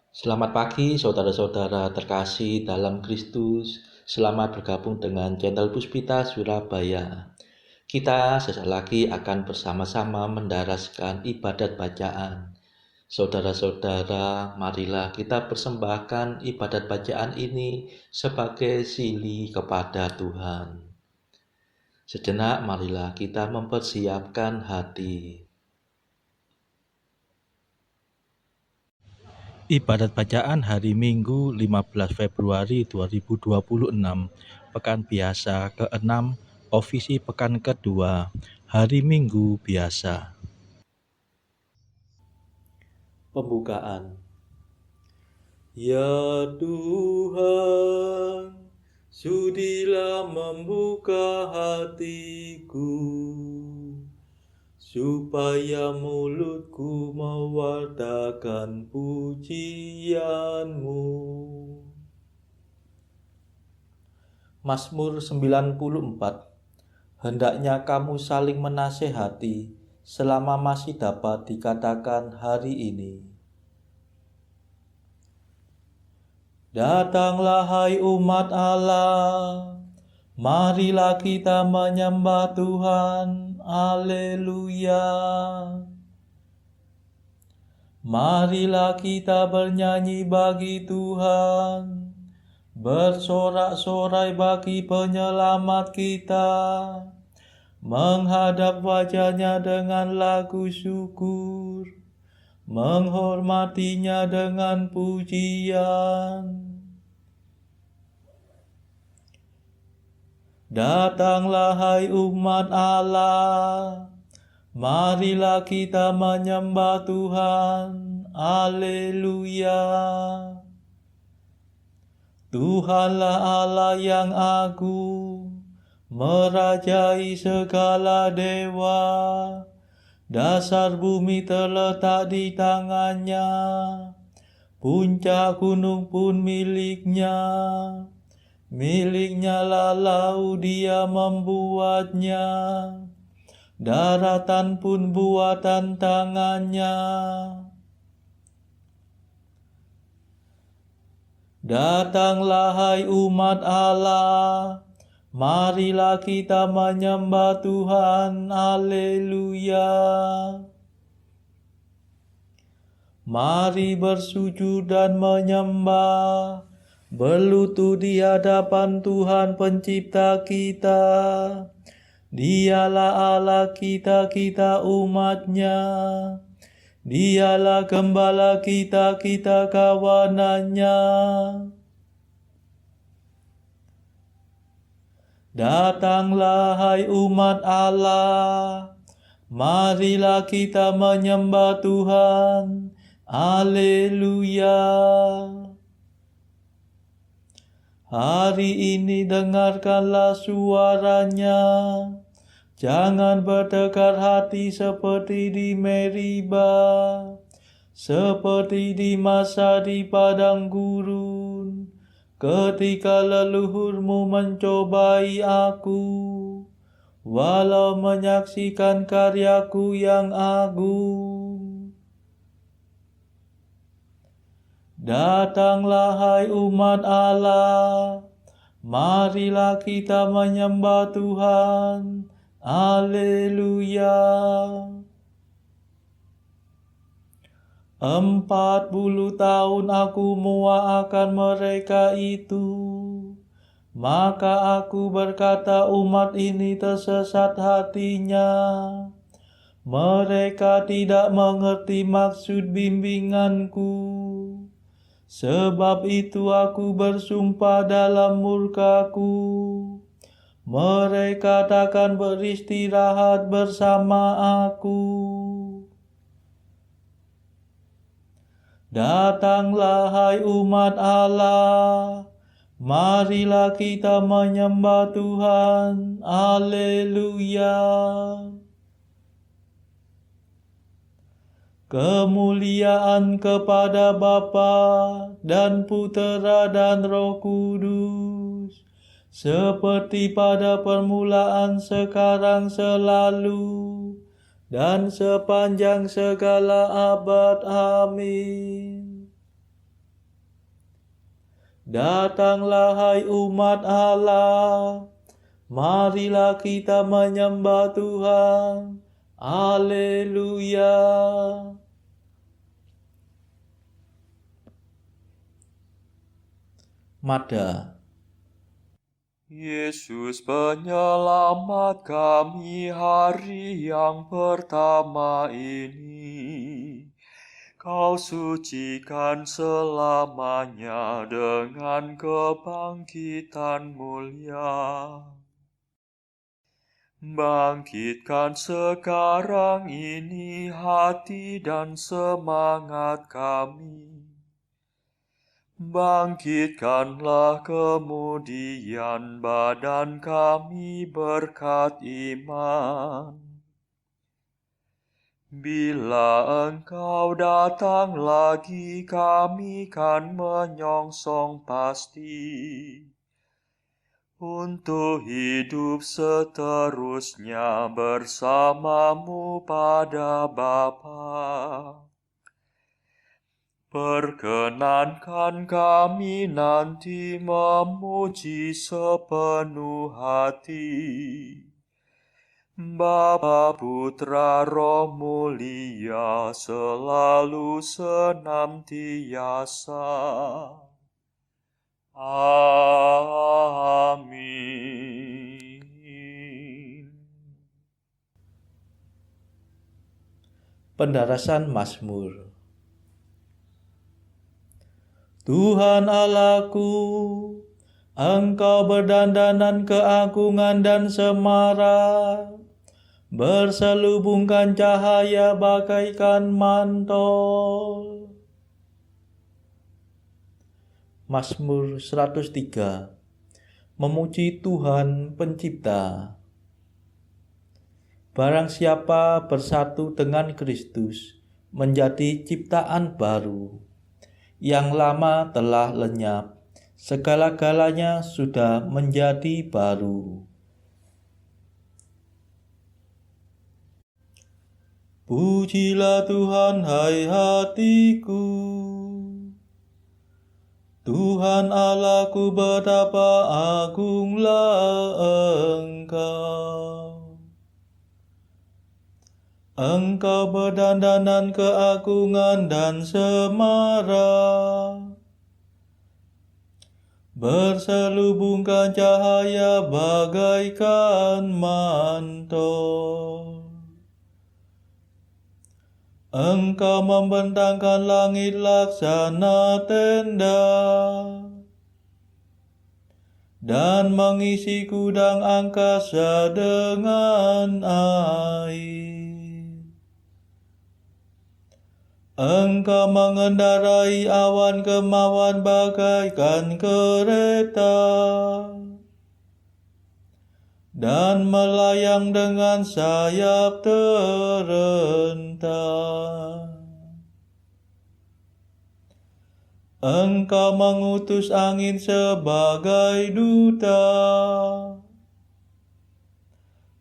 Selamat pagi saudara-saudara terkasih dalam Kristus. Selamat bergabung dengan channel Puspita Surabaya. Kita sesaat lagi akan bersama-sama mendaraskan ibadat bacaan. Saudara-saudara, marilah kita persembahkan ibadat bacaan ini sebagai sili kepada Tuhan. Sejenak marilah kita mempersiapkan hati. Ibadat bacaan hari Minggu 15 Februari 2026, Pekan Biasa ke-6, Ofisi Pekan kedua, Hari Minggu Biasa. Pembukaan. Ya Tuhan, sudilah membuka hatiku, supaya mulutku mewartakan pujian-Mu. Mazmur 94. Hendaknya kamu saling menasehati selama masih dapat dikatakan hari ini. Datanglah hai umat Allah, marilah kita menyembah Tuhan. Haleluya. Marilah kita bernyanyi bagi Tuhan, bersorak-sorai bagi penyelamat kita, menghadap wajah-Nya dengan lagu syukur, menghormatinya dengan pujian. Datanglah hai umat Allah, marilah kita menyembah Tuhan. Haleluya. Tuhanlah Allah yang agung, merajai segala dewa. Dasar bumi terletak di tangan-Nya, puncak gunung pun milik-Nya. Milik-Nya lah laut, Dia membuatnya, daratan pun buatan tangan-Nya. Datanglah hai umat Allah, marilah kita menyembah Tuhan. Haleluya. Mari bersujud dan menyembah, berlutut di hadapan Tuhan pencipta kita. Dialah Allah kita, kita umat-Nya. Dialah gembala kita, kita kawanan-Nya. Datanglah hai umat Allah, marilah kita menyembah Tuhan. Haleluya. Hari ini dengarkanlah suara-Nya, jangan bertekar hati seperti di Meriba, seperti di masa di padang gurun, ketika leluhurmu mencobai aku, walau menyaksikan karyaku yang agung. Datanglah hai umat Allah, marilah kita menyembah Tuhan. Haleluya. 40 tahun aku muak mereka itu, maka aku berkata umat ini tersesat hatinya. Mereka tidak mengerti maksud bimbinganku. Sebab itu aku bersumpah dalam murkaku, mereka takkan beristirahat bersama aku. Datanglah hai umat Allah, marilah kita menyembah Tuhan. Haleluya. Kemuliaan kepada Bapa dan Putera dan Roh Kudus, seperti pada permulaan, sekarang, selalu, dan sepanjang segala abad. Amin. Datanglah hai umat Allah, marilah kita menyembah Tuhan. Haleluya. Mada. Yesus penyelamat kami hari yang pertama ini. Kau sucikan selamanya dengan kebangkitan mulia. Bangkitkan sekarang ini hati dan semangat kami. Bangkitkanlah kemudian badan kami berkat iman. Bila Engkau datang lagi, kami kan menyongsong pasti untuk hidup seterusnya bersamamu pada Bapa. Perkenankan kami nanti memuji sepenuh hati Bapa, Putra, Roh Mulia, selalu senantiasa. Amin. Pendarasan Mazmur. Tuhan Allahku, Engkau berdandanan keagungan dan semarak, berselubungkan cahaya bagaikan mantel. Mazmur 103. Memuji Tuhan Pencipta. Barang siapa bersatu dengan Kristus, menjadi ciptaan baru. Yang lama telah lenyap, segala-galanya sudah menjadi baru. Pujilah Tuhan, hai hatiku. Tuhan Allahku, betapa agunglah Engkau. Engkau berdandanan keagungan dan semarak, berselubungkan cahaya bagaikan mantel. Engkau membentangkan langit laksana tenda, dan mengisi gudang angkasa dengan air. Engkau mengendarai awan kemauan bagaikan kereta, dan melayang dengan sayap terentang. Engkau mengutus angin sebagai duta,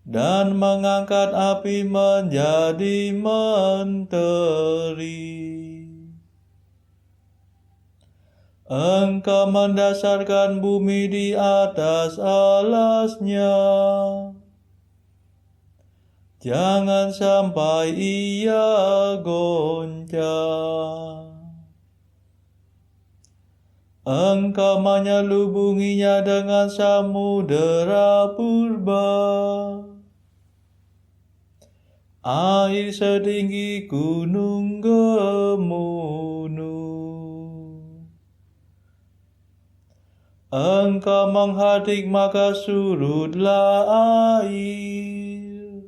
dan mengangkat api menjadi menteri. Engkau mendasarkan bumi di atas alasnya, jangan sampai ia goncang. Engkau menyelubunginya dengan samudera purba, air setinggi gunung Gemunuh. Engkau menghadik maka surutlah air,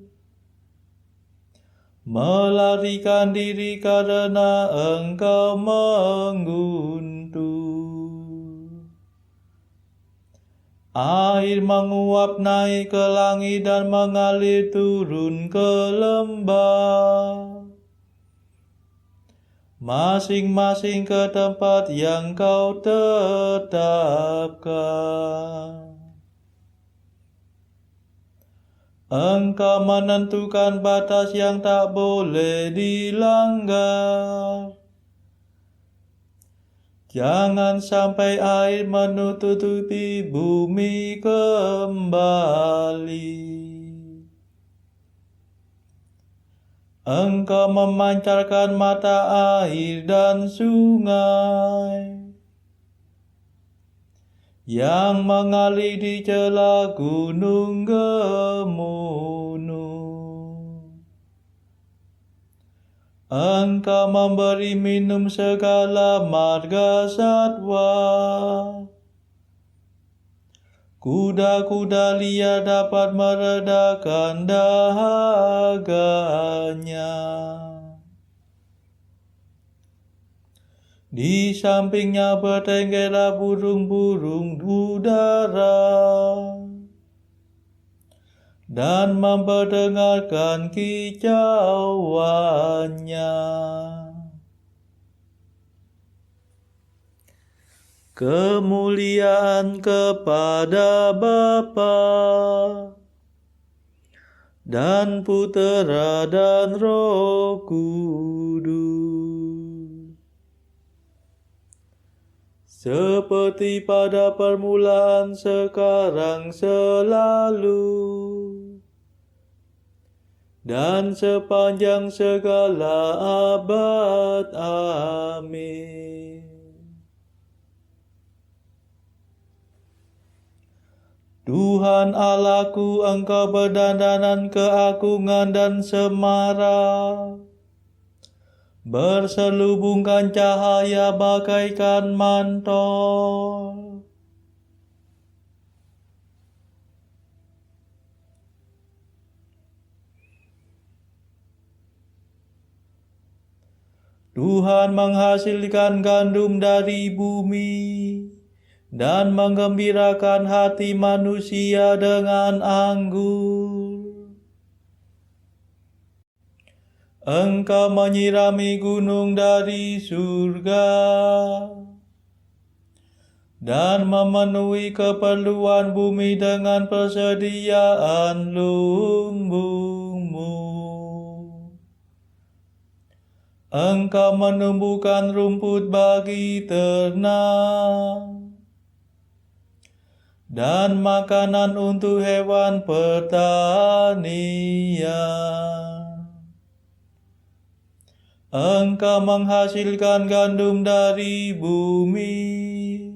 melarikan diri karena Engkau mengguntur. Air menguap naik ke langit dan mengalir turun ke lembah, masing-masing ke tempat yang Kau tetapkan. Engkau menentukan batas yang tak boleh dilanggar, Jangan sampai air menutupi bumi kembali. Engkau memancarkan mata air dan sungai yang mengalir di celah gunung gemunung. Engkau memberi minum segala marga satwa. Kuda-kuda liar dapat meredakan dahaganya. Di sampingnya bertenggerlah burung-burung udara dan memperdengarkan kicauannya. Kemuliaan kepada Bapa dan Putera dan Roh Kudus, seperti pada permulaan, sekarang, selalu, dan sepanjang segala abad. Amin. Tuhan Allahku, Engkau berdandanan keagungan dan semara, berselubungkan cahaya bagaikan mantel. Tuhan menghasilkan gandum dari bumi dan menggembirakan hati manusia dengan anggur. Engkau menyirami gunung dari surga dan memenuhi keperluan bumi dengan persediaan lumbungmu. Engkau menumbuhkan rumput bagi ternak dan makanan untuk hewan pertanian. Engkau menghasilkan gandum dari bumi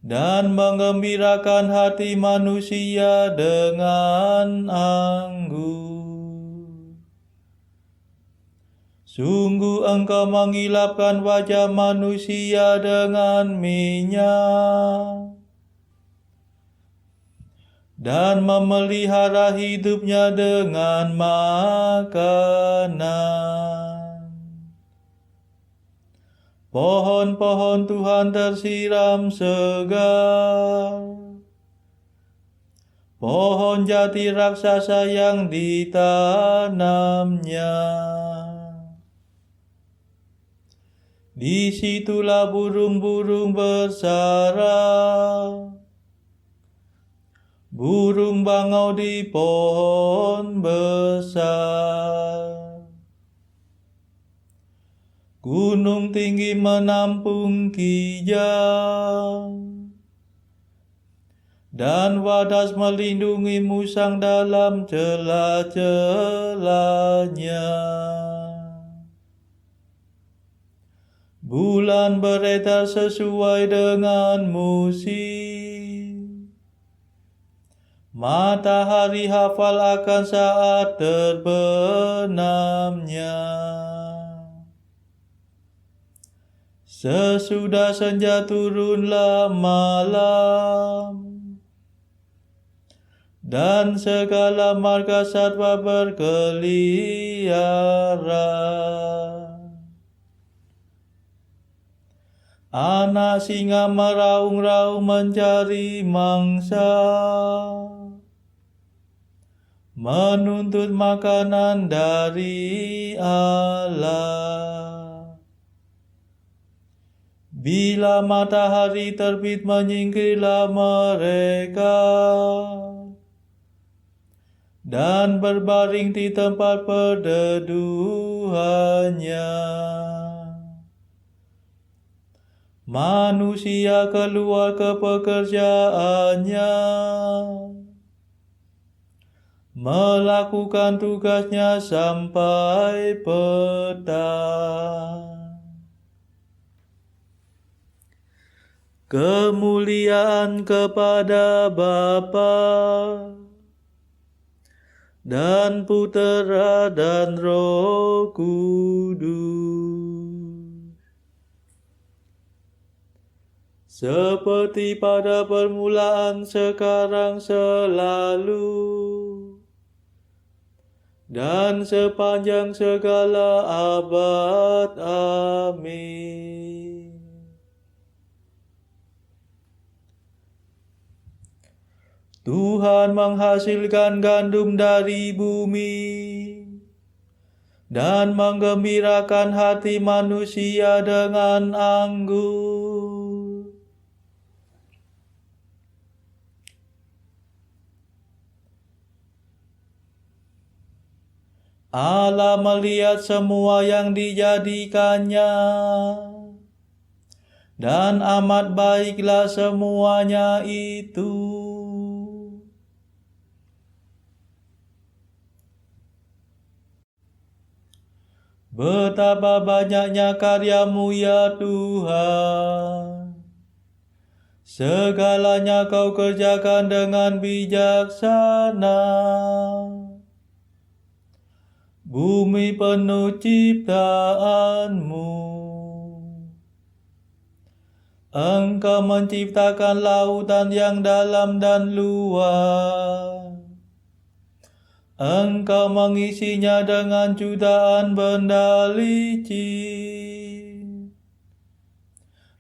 dan menggembirakan hati manusia dengan anggur. Sungguh Engkau mengilapkan wajah manusia dengan minyak dan memelihara hidupnya dengan makanan. Pohon-pohon Tuhan tersiram segar, pohon jati raksasa yang ditanamnya. Disitulah burung-burung bersarang, burung bangau di pohon besar. Gunung tinggi menampung kijang, dan wadas melindungi musang dalam celah-celahnya. Bulan beredar sesuai dengan musim, matahari hafal akan saat terbenamnya. Sesudah senja turunlah malam, dan segala marga satwa berkeliaran. Anak singa meraung-raung mencari mangsa, menuntut makanan dari Allah. Bila matahari terbit menyingkirlah mereka, dan berbaring di tempat perteduhannya. Manusia keluar ke pekerjaannya, melakukan tugasnya sampai petang. Kemuliaan kepada Bapa dan Putera dan Roh Kudus, seperti pada permulaan, sekarang, selalu, dan sepanjang segala abad. Amin. Tuhan menghasilkan gandum dari bumi dan menggembirakan hati manusia dengan anggur. Allah melihat semua yang dijadikannya, dan amat baiklah semuanya itu. Betapa banyaknya karya-Mu ya Tuhan. Segalanya Kau kerjakan dengan bijaksana. Bumi penuh ciptaan-Mu. Engkau menciptakan lautan yang dalam dan luas. Engkau mengisinya dengan jutaan benda licin,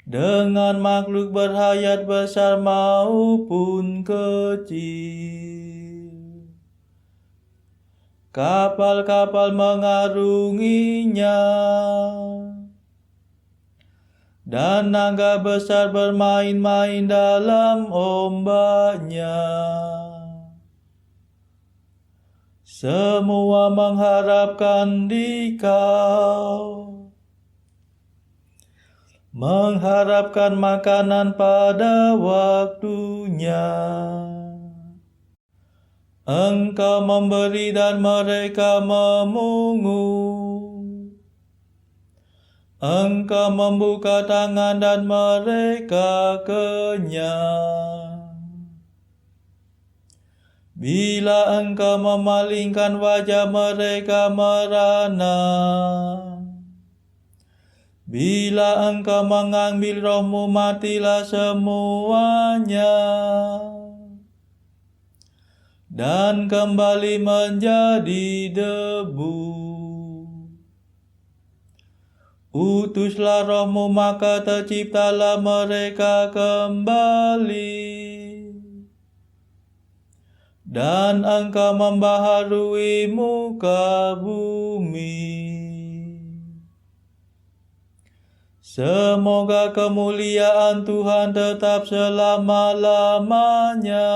dengan makhluk berhayat besar maupun kecil. Kapal-kapal mengarunginya, dan naga besar bermain-main dalam ombaknya. Semua mengharapkan di Kau, mengharapkan makanan pada waktunya. Engkau memberi dan mereka memungut. Engkau membuka tangan dan mereka kenyang. Bila Engkau memalingkan wajah, mereka merana. Bila Engkau mengambil roh-Mu, matilah semuanya, dan kembali menjadi debu. Utuslah roh-Mu, maka terciptalah mereka kembali. Dan Engkau membaharui muka bumi. Semoga kemuliaan Tuhan tetap selama-lamanya.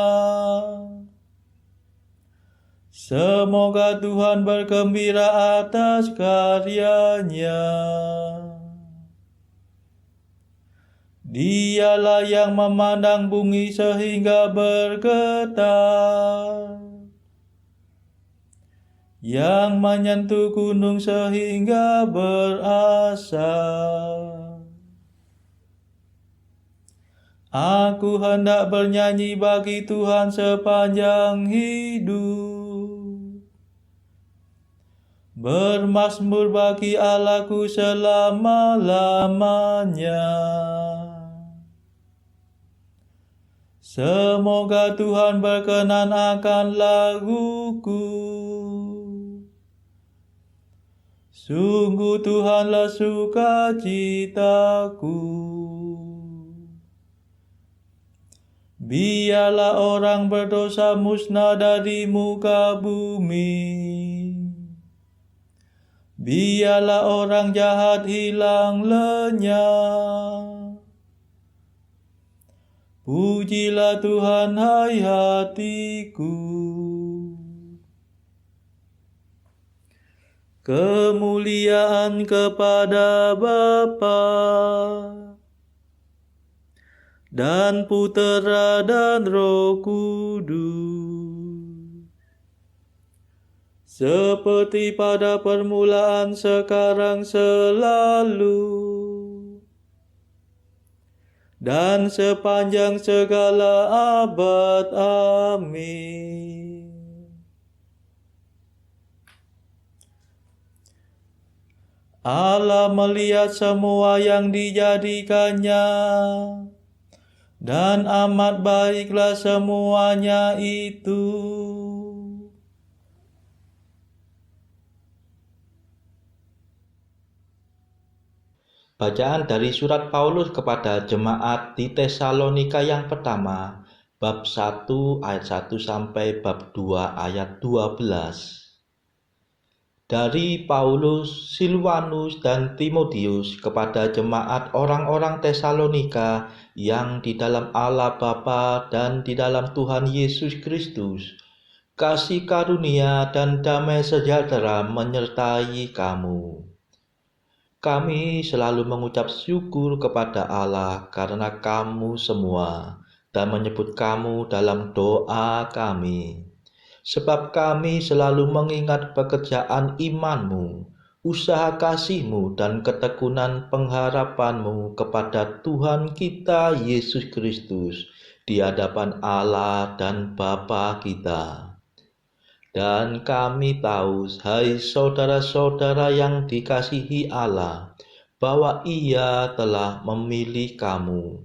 Semoga Tuhan bergembira atas karyanya. Dialah yang memandang bumi sehingga bergetar, yang menyentuh gunung sehingga berasap. Aku hendak bernyanyi bagi Tuhan sepanjang hidup, bermazmur bagi Allahku selama-lamanya. Semoga Tuhan berkenan akan laguku. Sungguh Tuhanlah sukacitaku. Biarlah orang berdosa musnah dari muka bumi. Biarlah orang jahat hilang lenyap. Pujilah Tuhan, hai hatiku. Kemuliaan kepada Bapa dan Putera dan Roh Kudus, seperti pada permulaan, sekarang, selalu, dan sepanjang segala abad. Amin. Allah melihat semua yang dijadikannya, dan amat baiklah semuanya itu. Bacaan dari surat Paulus kepada jemaat di Tesalonika yang pertama, bab 1 ayat 1 sampai bab 2 ayat 12. Dari Paulus, Silwanus, dan Timotius kepada jemaat orang-orang Tesalonika yang di dalam Allah Bapa dan di dalam Tuhan Yesus Kristus, kasih karunia dan damai sejahtera menyertai kamu. Kami selalu mengucap syukur kepada Allah karena kamu semua dan menyebut kamu dalam doa kami. Sebab kami selalu mengingat pekerjaan imanmu, usaha kasihmu dan ketekunan pengharapanmu kepada Tuhan kita Yesus Kristus di hadapan Allah dan Bapa kita. Dan kami tahu, hai saudara-saudara yang dikasihi Allah, bahwa Ia telah memilih kamu.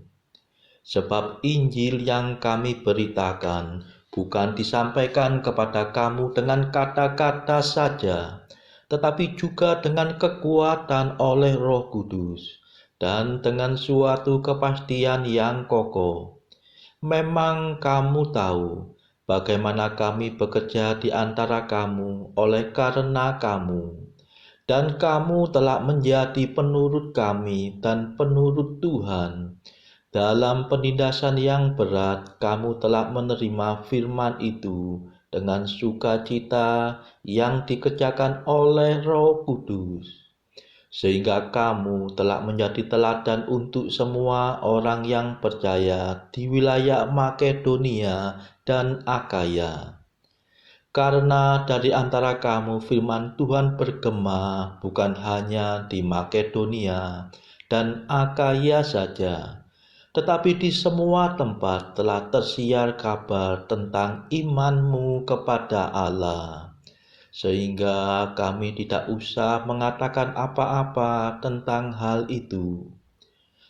Sebab Injil yang kami beritakan bukan disampaikan kepada kamu dengan kata-kata saja, tetapi juga dengan kekuatan oleh Roh Kudus, dan dengan suatu kepastian yang kokoh. Memang kamu tahu bagaimana kami bekerja di antara kamu oleh karena kamu, dan kamu telah menjadi penurut kami dan penurut Tuhan. Dalam penindasan yang berat, kamu telah menerima firman itu dengan sukacita yang dikerjakan oleh Roh Kudus, sehingga kamu telah menjadi teladan untuk semua orang yang percaya di wilayah Makedonia dan Akaya. Karena dari antara kamu firman Tuhan bergema bukan hanya di Makedonia dan Akaya saja, tetapi di semua tempat telah tersiar kabar tentang imanmu kepada Allah, sehingga kami tidak usah mengatakan apa-apa tentang hal itu.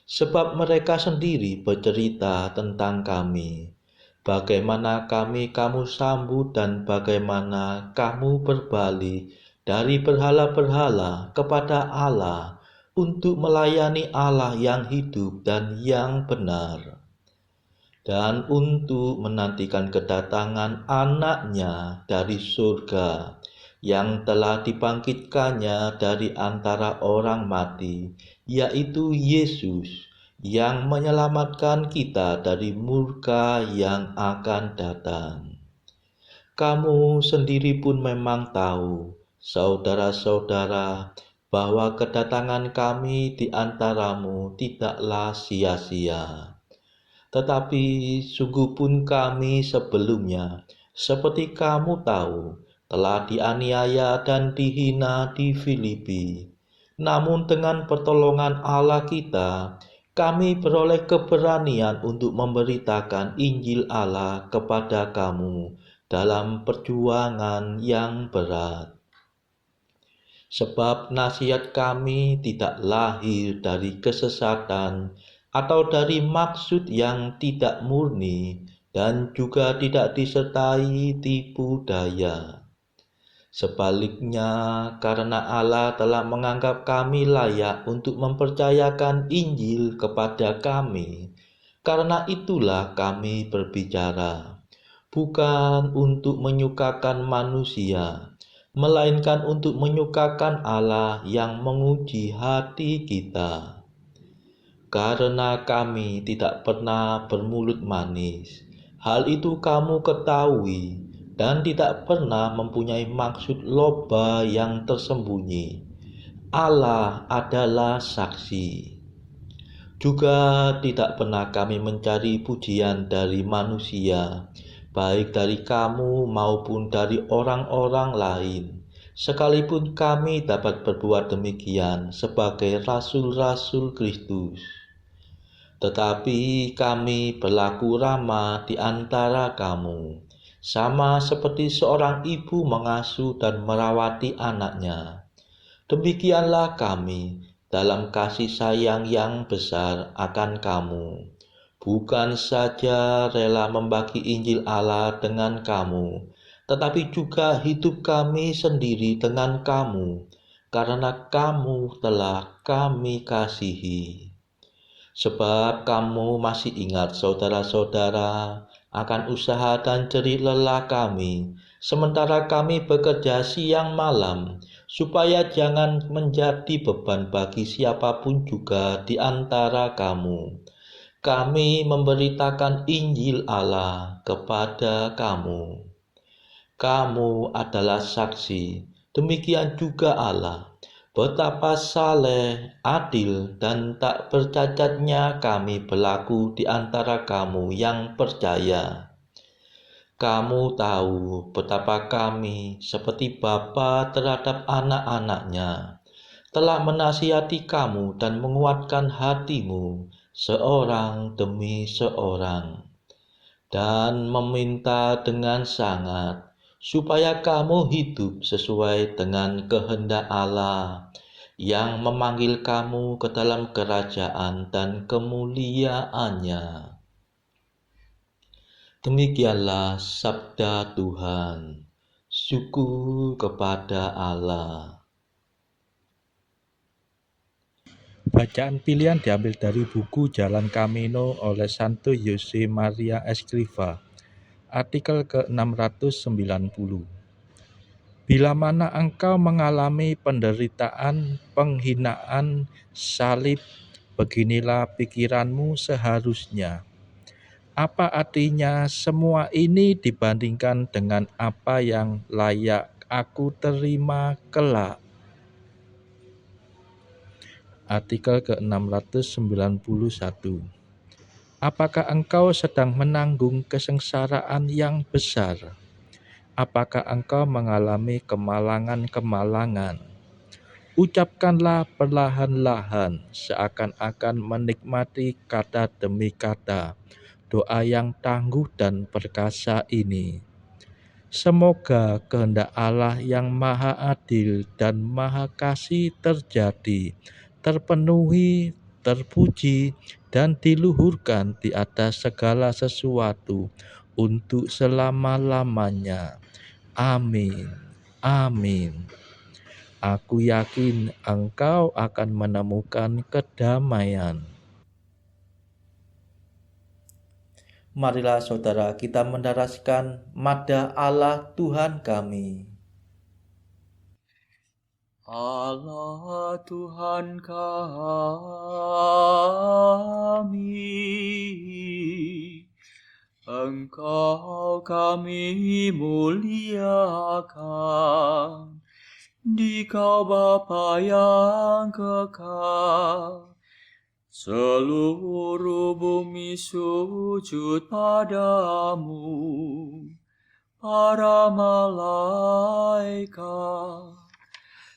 Sebab mereka sendiri bercerita tentang kami, bagaimana kamu sambut dan bagaimana kamu berbalik dari berhala-berhala kepada Allah untuk melayani Allah yang hidup dan yang benar, dan untuk menantikan kedatangan anaknya dari surga yang telah dibangkitkannya dari antara orang mati, yaitu Yesus, yang menyelamatkan kita dari murka yang akan datang. Kamu sendiri pun memang tahu, saudara-saudara, bahwa kedatangan kami di antaramu tidaklah sia-sia. Tetapi sungguh pun kami sebelumnya, seperti kamu tahu, telah dianiaya dan dihina di Filipi. Namun dengan pertolongan Allah kita, kami beroleh keberanian untuk memberitakan Injil Allah kepada kamu dalam perjuangan yang berat. Sebab nasihat kami tidak lahir dari kesesatan atau dari maksud yang tidak murni, dan juga tidak disertai tipu daya. Sebaliknya, karena Allah telah menganggap kami layak untuk mempercayakan Injil kepada kami, karena itulah kami berbicara, bukan untuk menyukakan manusia, melainkan untuk menyukakan Allah yang menguji hati kita. Karena kami tidak pernah bermulut manis, hal itu kamu ketahui, dan tidak pernah mempunyai maksud loba yang tersembunyi. Allah adalah saksi. Juga tidak pernah kami mencari pujian dari manusia, baik dari kamu maupun dari orang-orang lain. Sekalipun kami dapat berbuat demikian sebagai rasul-rasul Kristus. Tetapi kami berlaku ramah di antara kamu, sama seperti seorang ibu mengasuh dan merawati anaknya. Demikianlah kami dalam kasih sayang yang besar akan kamu. Bukan saja rela membagi Injil Allah dengan kamu, tetapi juga hidup kami sendiri dengan kamu, karena kamu telah kami kasihi. Sebab kamu masih ingat saudara-saudara akan usaha dan jerih lelah kami, sementara kami bekerja siang malam, supaya jangan menjadi beban bagi siapapun juga di antara kamu. Kami memberitakan Injil Allah kepada kamu. Kamu adalah saksi, demikian juga Allah, betapa saleh, adil, dan tak bercacatnya kami berlaku di antara kamu yang percaya. Kamu tahu betapa kami seperti bapa terhadap anak-anaknya, telah menasihati kamu dan menguatkan hatimu seorang demi seorang, dan meminta dengan sangat supaya kamu hidup sesuai dengan kehendak Allah yang memanggil kamu ke dalam kerajaan dan kemuliaannya. Demikianlah sabda Tuhan. Syukur kepada Allah. Bacaan pilihan diambil dari buku Jalan Camino oleh Santo Jose Maria Escrivá, artikel ke-690. Bila mana engkau mengalami penderitaan, penghinaan, salib, beginilah pikiranmu seharusnya. Apa artinya semua ini dibandingkan dengan apa yang layak aku terima kelak? Artikel ke-691. Apakah engkau sedang menanggung kesengsaraan yang besar? Apakah engkau mengalami kemalangan-kemalangan? Ucapkanlah perlahan-lahan, seakan-akan menikmati kata demi kata doa yang tangguh dan perkasa ini. Semoga kehendak Allah yang Maha Adil dan Maha Kasih terjadi, terpenuhi, terpuji, dan diluhurkan di atas segala sesuatu untuk selama-lamanya. Amin. Amin. Aku yakin engkau akan menemukan kedamaian. Marilah saudara kita mendaraskan Madah Allah Tuhan kami. Allah Tuhan kami, Engkau kami muliakan, Dikau Bapa yang kekal. Seluruh bumi sujud padamu, para malaikat,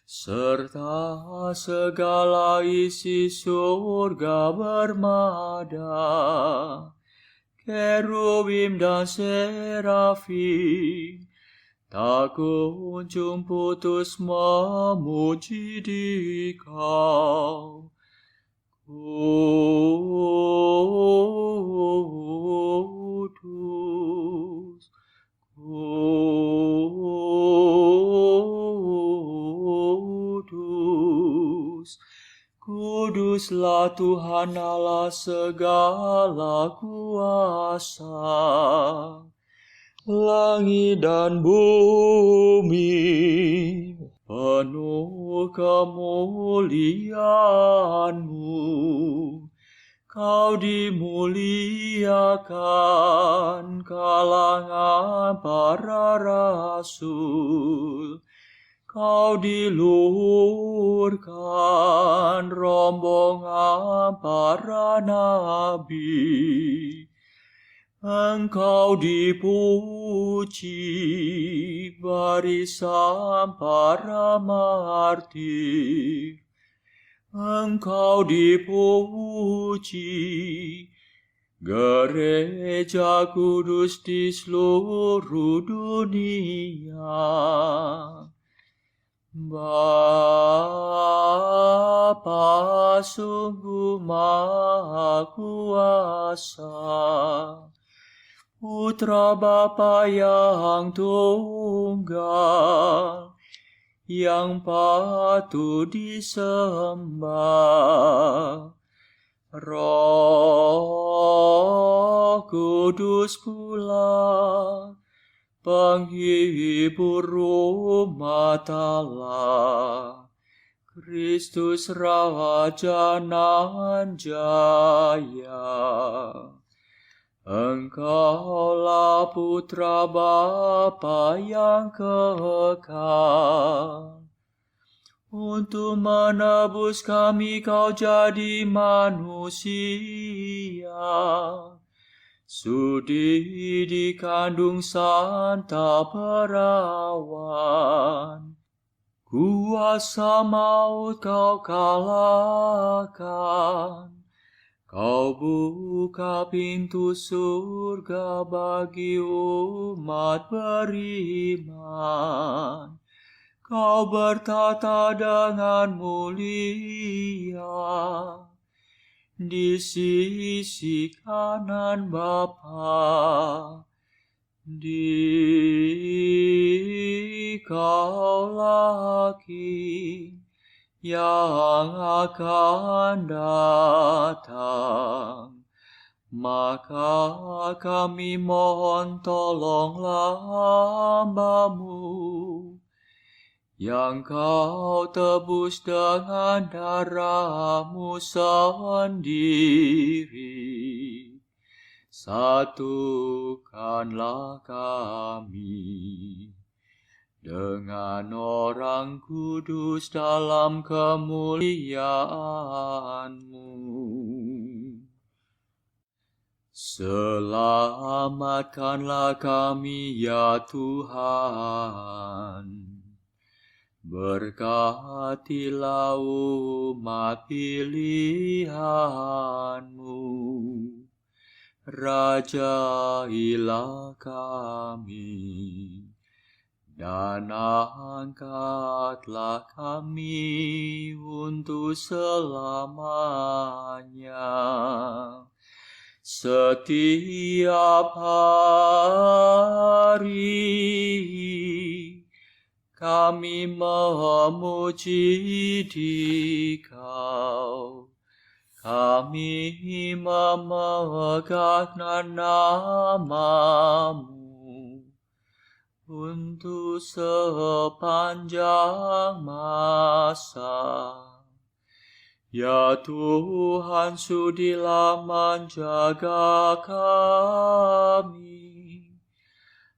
serta segala isi surga bermada, kerubim dan serafim, tak kunjung putus memuji Dikau. Kudus, kudus, kuduslah Tuhan Allah segala kuasa. Langit dan bumi penuh kemuliaan-Mu. Kau dimuliakan kalangan para rasul. Kau diluhurkan rombongan para nabi. Engkau dipuji barisan para martir. Engkau dipuji gereja kudus di seluruh dunia. Bapa sungguh Maha Kuasa, Putra Bapa yang tunggal, yang patut disembah. Roh Kudus pula, penghibur umat Allah, Kristus Raja nan jaya. Engkaulah Putra Bapa yang kekal. Untuk menebus kami kau jadi manusia. Sudi dikandung Santa Perawan. Kuasa maut kau kalahkan. Kau buka pintu surga bagi umat beriman. Kau bertata dengan mulia di sisi kanan Bapa. Dikaulah King yang akan datang. Maka kami mohon tolonglah hamba-Mu yang kau tebus dengan darah-Mu sendiri. Satukanlah kami dengan orang kudus dalam kemuliaan-Mu. Selamatkanlah kami ya Tuhan. Berkatilah umat pilihan-Mu. Rajailah kami. Dan angkatlah kami untuk selamanya. Setiap hari kami memuji Dikau. Kami memegahkan nama-Mu untuk sepanjang masa. Ya Tuhan, sudilah menjaga kami,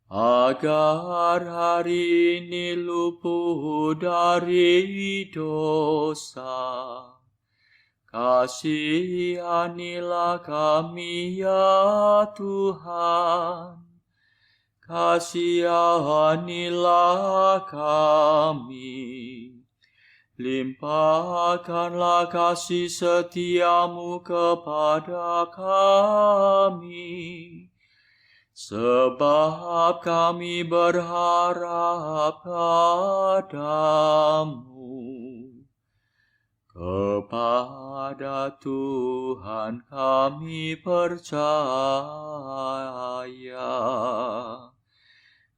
agar hari ini luput dari dosa. Kasihanilah kami ya Tuhan. Kasihanilah kami, limpahkanlah kasih setia-Mu kepada kami, sebab kami berharap padamu. Kepada Tuhan kami percaya.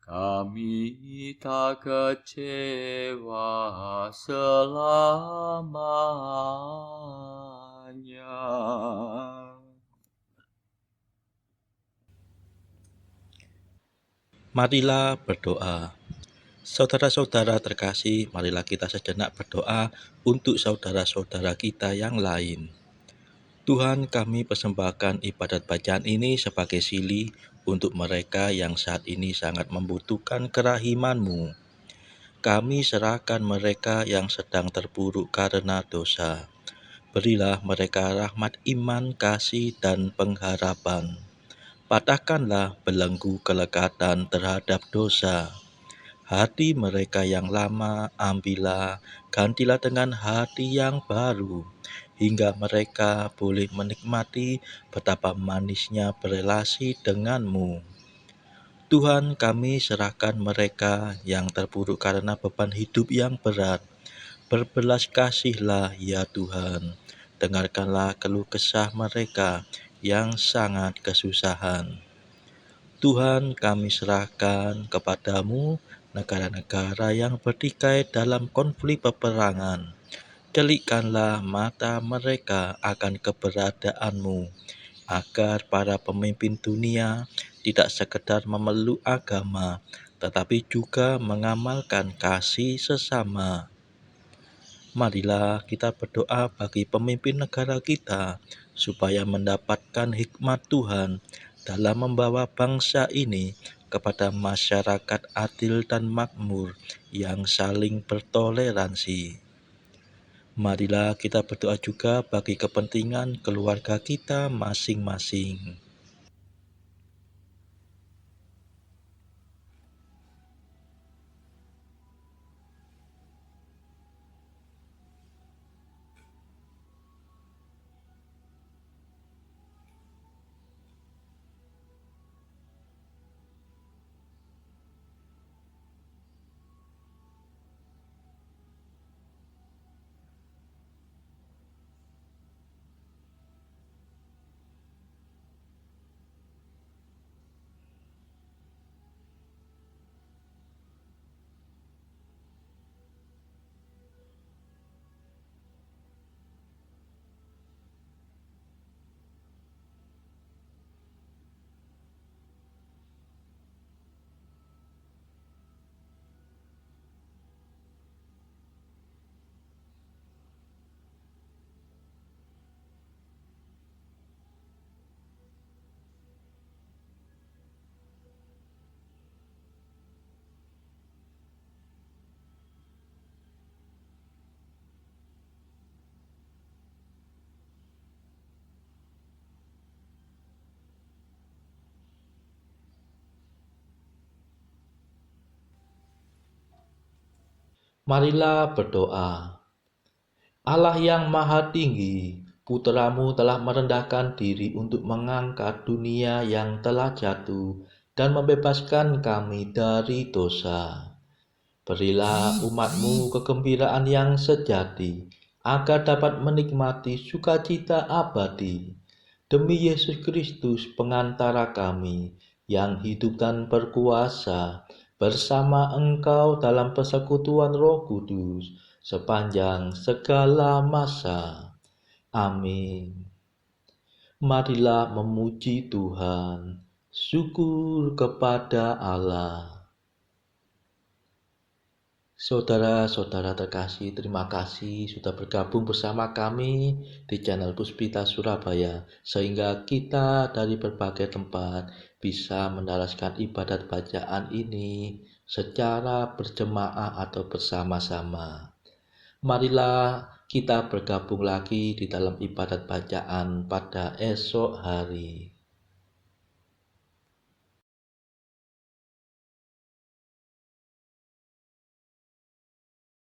Kami tak kecewa selamanya. Marilah berdoa. Saudara-saudara terkasih, marilah kita sejenak berdoa untuk saudara-saudara kita yang lain. Tuhan, kami persembahkan ibadat bacaan ini sebagai sili untuk mereka yang saat ini sangat membutuhkan kerahiman-Mu. kami serahkan mereka yang sedang terpuruk karena dosa. Berilah mereka rahmat iman, kasih, dan pengharapan. Patahkanlah belenggu kelekatan terhadap dosa. Hati mereka yang lama ambillah, gantilah dengan hati yang baru, hingga mereka boleh menikmati betapa manisnya berelasi denganmu. Tuhan, kami serahkan mereka yang terpuruk karena beban hidup yang berat. Berbelas kasihlah ya Tuhan, dengarkanlah keluh kesah mereka yang sangat kesusahan. Tuhan, kami serahkan kepadamu negara-negara yang bertikai dalam konflik peperangan. Celikkanlah mata mereka akan keberadaanmu, agar para pemimpin dunia tidak sekedar memeluk agama, tetapi juga mengamalkan kasih sesama. Marilah kita berdoa bagi pemimpin negara kita, supaya mendapatkan hikmat Tuhan dalam membawa bangsa ini kepada masyarakat adil dan makmur yang saling bertoleransi. Marilah kita berdoa juga bagi kepentingan keluarga kita masing-masing. Marilah berdoa. Allah yang maha tinggi, Putramu telah merendahkan diri untuk mengangkat dunia yang telah jatuh dan membebaskan kami dari dosa. Berilah umatmu kegembiraan yang sejati, agar dapat menikmati sukacita abadi. Demi Yesus Kristus pengantara kami, yang hidup dan berkuasa bersama Engkau dalam persekutuan Roh Kudus, sepanjang segala masa. Amin. Marilah memuji Tuhan. Syukur kepada Allah. Saudara-saudara terkasih, terima kasih sudah bergabung bersama kami di channel Puspita Surabaya, sehingga kita dari berbagai tempat bisa mendaraskan ibadat bacaan ini secara berjemaah atau bersama-sama. Marilah kita bergabung lagi di dalam ibadat bacaan pada esok hari.